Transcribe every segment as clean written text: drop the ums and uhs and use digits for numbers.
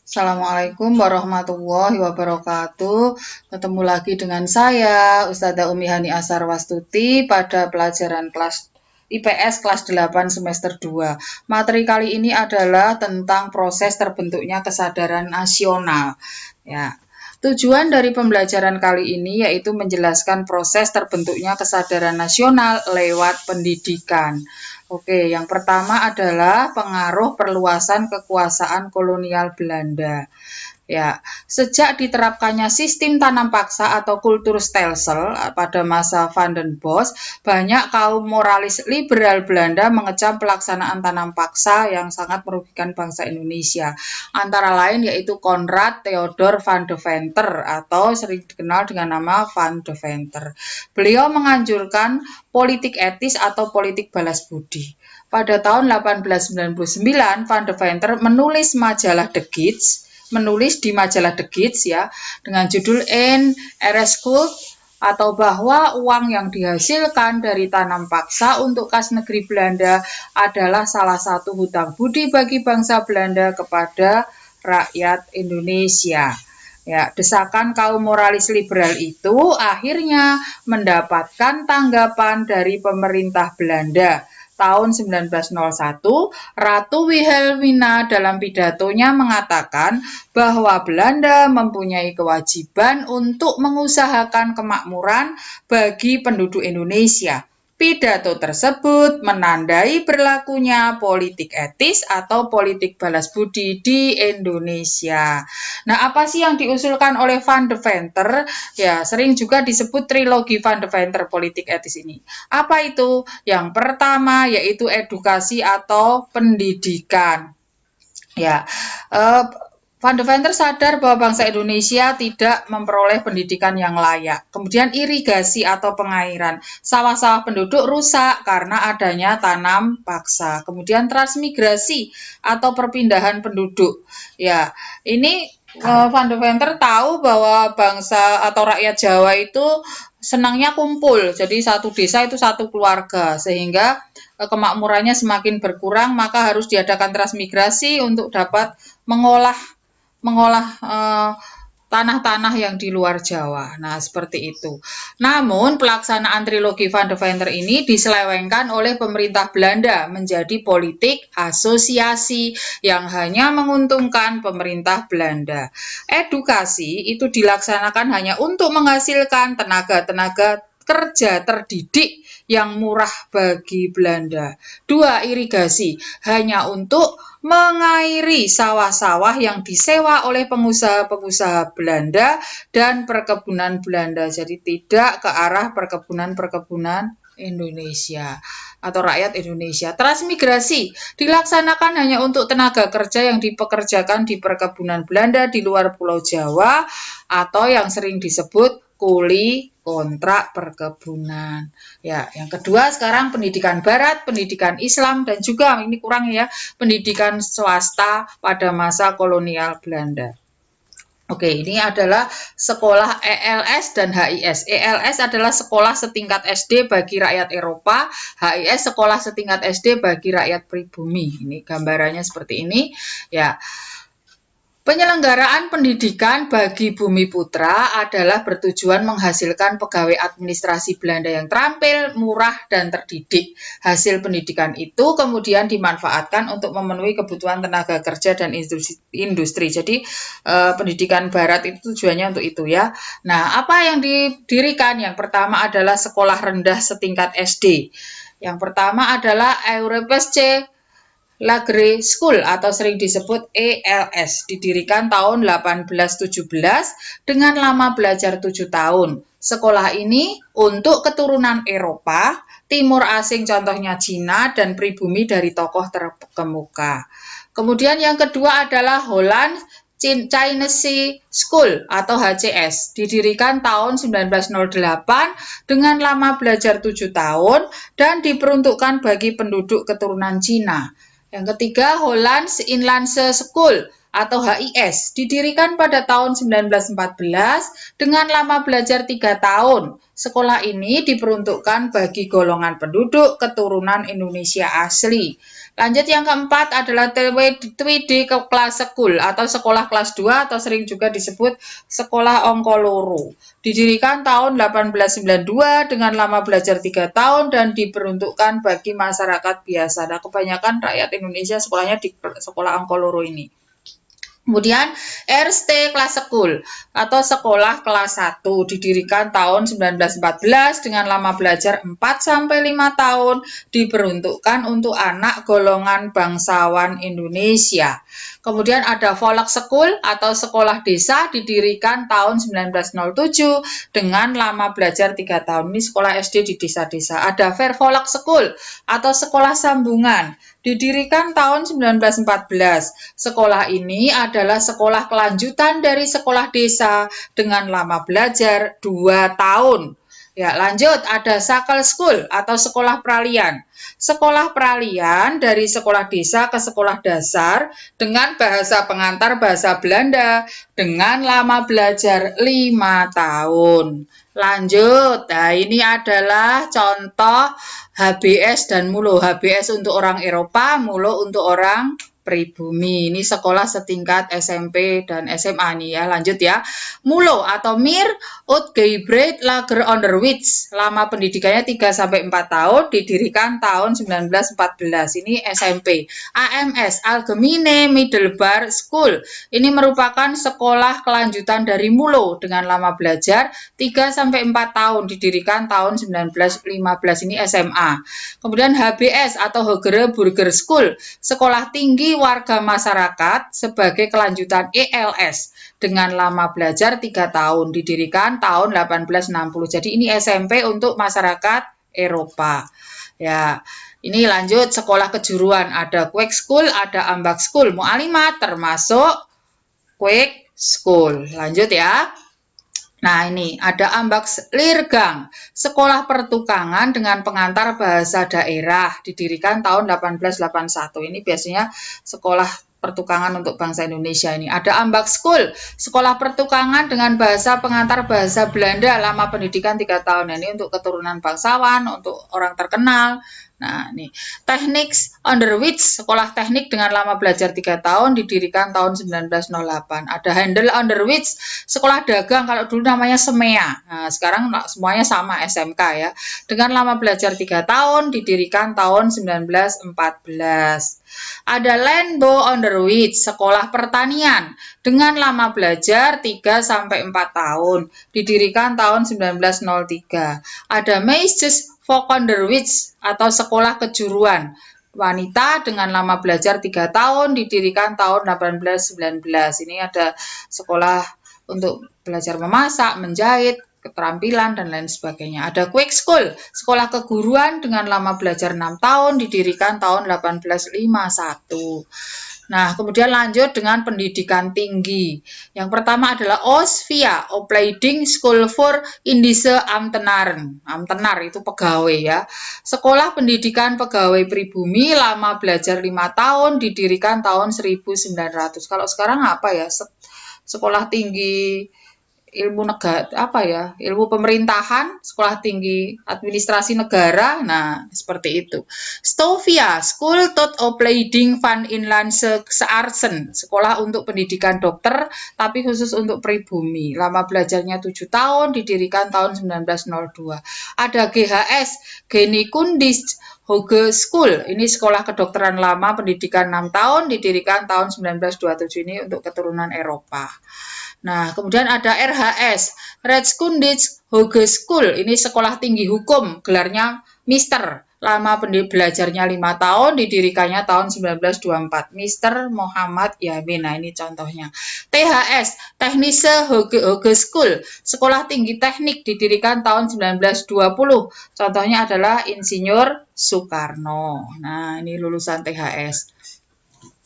Assalamualaikum warahmatullahi wabarakatuh. Ketemu lagi dengan saya, Ustazah Umi Hani Asar Wastuti pada pelajaran kelas IPS kelas 8 semester 2. Materi kali ini adalah tentang proses terbentuknya kesadaran nasional. Ya. Tujuan dari pembelajaran kali ini yaitu menjelaskan proses terbentuknya kesadaran nasional lewat pendidikan. Oke, yang pertama adalah pengaruh perluasan kekuasaan kolonial Belanda. Ya, sejak diterapkannya sistem tanam paksa atau kultur stelsel pada masa Van den Bosch, banyak kaum moralis liberal Belanda mengecam pelaksanaan tanam paksa yang sangat merugikan bangsa Indonesia. Antara lain yaitu Konrad Theodor van Deventer atau sering dikenal dengan nama Van Deventer. Beliau menganjurkan politik etis atau politik balas budi. Pada tahun 1899, Van Deventer menulis di majalah The Gids ya dengan judul En Ereskult atau bahwa uang yang dihasilkan dari tanam paksa untuk kas negeri Belanda adalah salah satu hutang budi bagi bangsa Belanda kepada rakyat Indonesia. Ya, desakan kaum moralis liberal itu akhirnya mendapatkan tanggapan dari pemerintah Belanda. Tahun 1901, Ratu Wilhelmina dalam pidatonya mengatakan bahwa Belanda mempunyai kewajiban untuk mengusahakan kemakmuran bagi penduduk Indonesia. Pidato tersebut menandai berlakunya politik etis atau politik balas budi di Indonesia. Nah, apa sih yang diusulkan oleh Van Deventer? Ya, sering juga disebut trilogi Van Deventer politik etis ini. Apa itu? Yang pertama yaitu edukasi atau pendidikan. Ya, Van Deventer sadar bahwa bangsa Indonesia tidak memperoleh pendidikan yang layak. Kemudian irigasi atau pengairan. Sawah-sawah penduduk rusak karena adanya tanam paksa. Kemudian transmigrasi atau perpindahan penduduk. Ya, ini Van Deventer tahu bahwa bangsa atau rakyat Jawa itu senangnya kumpul. Jadi satu desa itu satu keluarga sehingga kemakmurannya semakin berkurang, maka harus diadakan transmigrasi untuk dapat mengolah tanah-tanah yang di luar Jawa. Nah, seperti itu. Namun, pelaksanaan trilogi Van Deventer ini diselewengkan oleh pemerintah Belanda menjadi politik asosiasi yang hanya menguntungkan pemerintah Belanda. Edukasi itu dilaksanakan hanya untuk menghasilkan tenaga-tenaga kerja terdidik yang murah bagi Belanda. 2. Irigasi hanya untuk mengairi sawah-sawah yang disewa oleh pengusaha-pengusaha Belanda dan perkebunan Belanda. Jadi tidak ke arah perkebunan-perkebunan Indonesia atau rakyat Indonesia. Transmigrasi dilaksanakan hanya untuk tenaga kerja yang dipekerjakan di perkebunan Belanda di luar Pulau Jawa atau yang sering disebut kuli kontrak perkebunan. Ya, yang kedua sekarang pendidikan barat, pendidikan Islam dan juga ini kurang ya, pendidikan swasta pada masa kolonial Belanda. Oke, ini adalah sekolah ELS dan HIS. ELS adalah sekolah setingkat SD bagi rakyat Eropa, HIS sekolah setingkat SD bagi rakyat pribumi. Ini gambarannya seperti ini. Ya. Penyelenggaraan pendidikan bagi Bumi Putra adalah bertujuan menghasilkan pegawai administrasi Belanda yang terampil, murah, dan terdidik. Hasil pendidikan itu kemudian dimanfaatkan untuk memenuhi kebutuhan tenaga kerja dan industri. Jadi pendidikan barat itu tujuannya untuk itu ya. Nah, apa yang didirikan? Yang pertama adalah sekolah rendah setingkat SD. Yang pertama adalah Europese Lagre School atau sering disebut ELS, didirikan tahun 1817 dengan lama belajar 7 tahun. Sekolah ini untuk keturunan Eropa, Timur Asing contohnya Cina, dan pribumi dari tokoh terkemuka. Kemudian yang kedua adalah Holland Chinese School atau HCS, didirikan tahun 1908 dengan lama belajar 7 tahun dan diperuntukkan bagi penduduk keturunan Cina. Yang ketiga, Hollands Inlandse School atau HIS, didirikan pada tahun 1914 dengan lama belajar 3 tahun. Sekolah ini diperuntukkan bagi golongan penduduk keturunan Indonesia asli. Lanjut yang keempat adalah TWD kelas school atau sekolah kelas 2 atau sering juga disebut sekolah Ongkoloro. Didirikan tahun 1892 dengan lama belajar 3 tahun dan diperuntukkan bagi masyarakat biasa. Nah, kebanyakan rakyat Indonesia sekolahnya di sekolah Ongkoloro ini. Kemudian RST Kelas School atau Sekolah Kelas 1 didirikan tahun 1914 dengan lama belajar 4-5 tahun, diperuntukkan untuk anak golongan bangsawan Indonesia. Kemudian ada Volk School atau Sekolah Desa didirikan tahun 1907 dengan lama belajar 3 tahun. Ini sekolah SD di desa-desa. Ada Fairvolk School atau Sekolah Sambungan didirikan tahun 1914. Sekolah ini adalah sekolah kelanjutan dari sekolah desa dengan lama belajar 2 tahun. Ya, lanjut ada Sakal School atau sekolah peralihan. Sekolah peralihan dari sekolah desa ke sekolah dasar dengan bahasa pengantar bahasa Belanda dengan lama belajar 5 tahun. Lanjut, nah ini adalah contoh HBS dan MULO. HBS untuk orang Eropa, MULO untuk orang pribumi. Ini sekolah setingkat SMP dan SMA nih ya. Lanjut ya. MULO atau Mir Uitgebreid Lager Onderwijs. Lama pendidikannya 3-4 tahun, didirikan tahun 1914. Ini SMP. AMS Algemene Middelbare School. Ini merupakan sekolah kelanjutan dari MULO dengan lama belajar 3-4 tahun, didirikan tahun 1915. Ini SMA. Kemudian HBS atau Hogere Burger School, sekolah tinggi warga masyarakat sebagai kelanjutan ELS dengan lama belajar 3 tahun, didirikan tahun 1860. Jadi ini SMP untuk masyarakat Eropa. Ya, ini lanjut sekolah kejuruan, ada Kwek School, ada Ambak School, Mu'alimat termasuk Kwek School. Lanjut ya. Nah, ini ada Ambak Lirgang, sekolah pertukangan dengan pengantar bahasa daerah, didirikan tahun 1881. Ini biasanya sekolah pertukangan untuk bangsa Indonesia ini. Ada Ambak School, sekolah pertukangan dengan bahasa pengantar bahasa Belanda, lama pendidikan 3 tahun. Nah, ini untuk keturunan bangsawan, untuk orang terkenal. Nah, ini Teknik Onderwijs, sekolah teknik dengan lama belajar 3 tahun, didirikan tahun 1908. Ada Handel Onderwijs, sekolah dagang, kalau dulu namanya SEMEA. Nah, sekarang semuanya sama SMK ya. Dengan lama belajar 3 tahun, didirikan tahun 1914. Ada Landbouw Onderwijs, sekolah pertanian dengan lama belajar 3-4 tahun, didirikan tahun 1903. Ada Meisjes Onderwijs atau sekolah kejuruan wanita dengan lama belajar 3 tahun, didirikan tahun 1819. Ini ada sekolah untuk belajar memasak, menjahit, keterampilan, dan lain sebagainya. Ada Kwek School, sekolah keguruan dengan lama belajar 6 tahun, didirikan tahun 1851. Nah, kemudian lanjut dengan pendidikan tinggi. Yang pertama adalah OSVIA, Opleiding School for Indische Ambtenaren. Ambtenar itu pegawai ya. Sekolah pendidikan pegawai pribumi, lama belajar 5 tahun, didirikan tahun 1900. Kalau sekarang apa ya? Sekolah tinggi ilmu negara, apa ya, ilmu pemerintahan, sekolah tinggi administrasi negara, nah seperti itu. Stovia, School tot Opleiding van Inlandse Artsen, sekolah untuk pendidikan dokter, tapi khusus untuk pribumi, lama belajarnya 7 tahun, didirikan tahun 1902. Ada GHS, Gynekundisch Hogeschool, ini sekolah kedokteran lama, pendidikan 6 tahun, didirikan tahun 1927, ini untuk keturunan Eropa. Nah, kemudian ada RHS, Rechtskundig Hogeschool, ini sekolah tinggi hukum, gelarnya Mister, lama belajarnya 5 tahun, didirikannya tahun 1924, Mister Muhammad Yamin. Nah, ini contohnya. THS, Technische Hogeschool, sekolah tinggi teknik, didirikan tahun 1920, contohnya adalah Insinyur Soekarno. Nah, ini lulusan THS.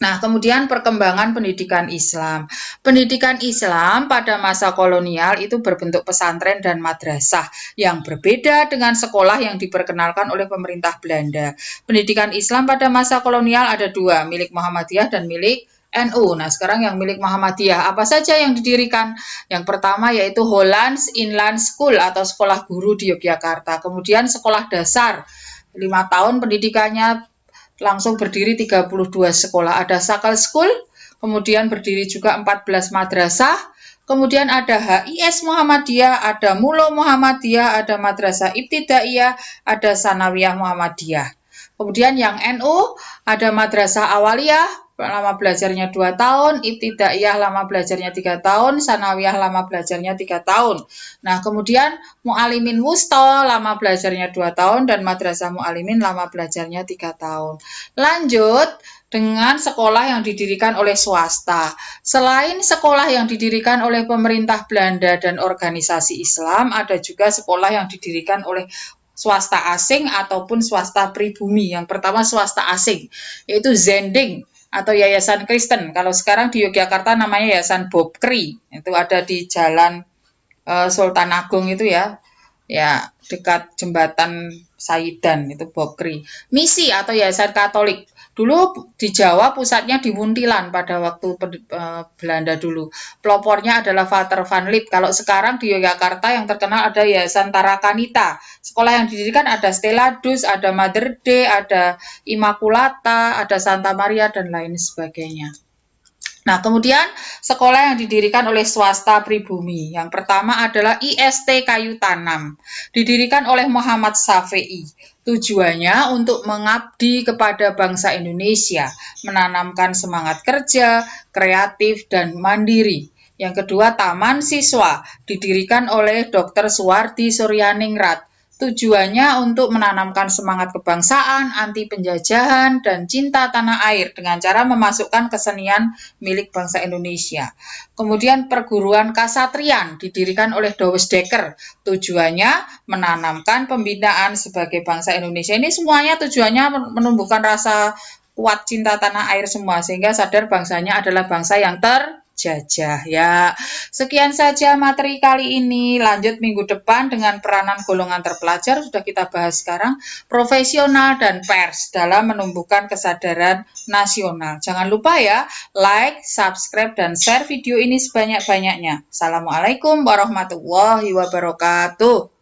Nah, kemudian perkembangan pendidikan Islam. Pendidikan Islam pada masa kolonial itu berbentuk pesantren dan madrasah yang berbeda dengan sekolah yang diperkenalkan oleh pemerintah Belanda. Pendidikan Islam pada masa kolonial ada 2, milik Muhammadiyah dan milik NU. Nah, sekarang yang milik Muhammadiyah, apa saja yang didirikan? Yang pertama yaitu Hollands Inland School atau sekolah guru di Yogyakarta. Kemudian sekolah dasar, 5 tahun pendidikannya, langsung berdiri 32 sekolah. Ada Sakal School, kemudian berdiri juga 14 madrasah, kemudian ada HIS Muhammadiyah, ada Mulo Muhammadiyah, ada Madrasah Ibtidaiyah, ada Sanawiyah Muhammadiyah. Kemudian yang NU ada Madrasah Awaliyah, lama belajarnya 2 tahun, Ibtidaiyah lama belajarnya 3 tahun, Sanawiyah lama belajarnya 3 tahun. Nah, kemudian Mu'alimin Wusta lama belajarnya 2 tahun dan Madrasah Mu'alimin lama belajarnya 3 tahun. Lanjut dengan sekolah yang didirikan oleh swasta. Selain sekolah yang didirikan oleh pemerintah Belanda dan organisasi Islam, ada juga sekolah yang didirikan oleh swasta asing ataupun swasta pribumi. Yang pertama swasta asing, yaitu Zending atau Yayasan Kristen. Kalau sekarang di Yogyakarta namanya Yayasan Bob Kri. Itu ada di Jalan Sultan Agung itu ya. Ya, dekat jembatan Saidan itu Bob Kri. Misi atau Yayasan Katolik. Dulu di Jawa pusatnya di Muntilan pada waktu Belanda dulu. Pelopornya adalah Vater van Lith. Kalau sekarang di Yogyakarta yang terkenal ada Yayasan Tarakanita. Sekolah yang didirikan ada Stella Dus, ada Mother Day, ada Immaculata, ada Santa Maria, dan lain sebagainya. Nah, kemudian sekolah yang didirikan oleh swasta pribumi. Yang pertama adalah IST Kayu Tanam. Didirikan oleh Muhammad Syafi'i. Tujuannya untuk mengabdi kepada bangsa Indonesia, menanamkan semangat kerja, kreatif, dan mandiri. Yang kedua, Taman Siswa. Didirikan oleh Dr. Suwardi Suryaningrat. Tujuannya untuk menanamkan semangat kebangsaan, anti penjajahan, dan cinta tanah air dengan cara memasukkan kesenian milik bangsa Indonesia. Kemudian perguruan kasatrian didirikan oleh Dowes Dekker. Tujuannya menanamkan pembinaan sebagai bangsa Indonesia. Ini semuanya tujuannya menumbuhkan rasa kuat cinta tanah air semua, sehingga sadar bangsanya adalah bangsa yang terjajah ya. Sekian saja materi kali ini. Lanjut minggu depan dengan peranan golongan terpelajar. Sudah kita bahas sekarang, profesional dan pers dalam menumbuhkan kesadaran nasional. Jangan lupa ya, like, subscribe, dan share video ini sebanyak-banyaknya. Assalamualaikum warahmatullahi wabarakatuh.